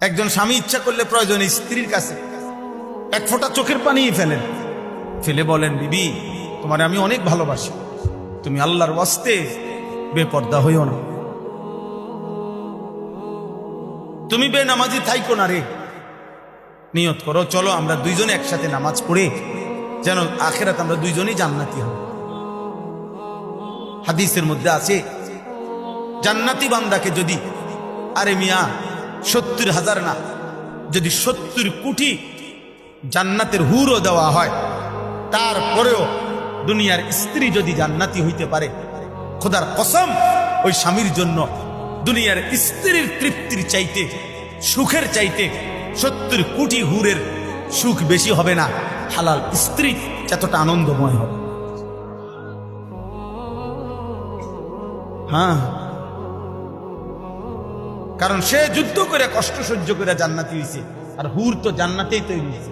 একজন স্বামী ইচ্ছা করলে প্রয়োজনে স্ত্রীর কাছে এক ফোঁটা চোখের পানি ফেলেন, ফেলে বলেন, বিবি তোমারে আমি অনেক ভালোবাসি, তুমি আল্লাহর ওয়াস্তে বেপর্দা হইও না, তুমি বেনামাজি থাইকো না রে, নিয়ত করো চলো আমরা দুইজনে একসাথে নামাজ পড়ে যেন আখিরাত আমরা দুইজনেই জান্নাতি হব। হাদিসের মধ্যে আছে জান্নাতি বান্দাকে যদি, আরে মিয়া 70,000 না, যদি 70 কোটি জান্নাতের হুরও দেওয়া হয়, তারপরেও দুনিয়ার স্ত্রী যদি জান্নাতি হইতে পারে, খোদার কসম ওই স্বামীর জন্য দুনিয়ার স্ত্রীর তৃপ্তির চাইতে, সুখের চাইতে 70 কোটি হুরের সুখ বেশি হবে না। হালাল স্ত্রী যতটা আনন্দময় হবে। হ্যাঁ, কারণ সে যুদ্ধ করে কষ্ট সহ্য করে জান্নাতি হয়েছে, আর হুর তো জান্নাতেই তৈরি হয়েছে।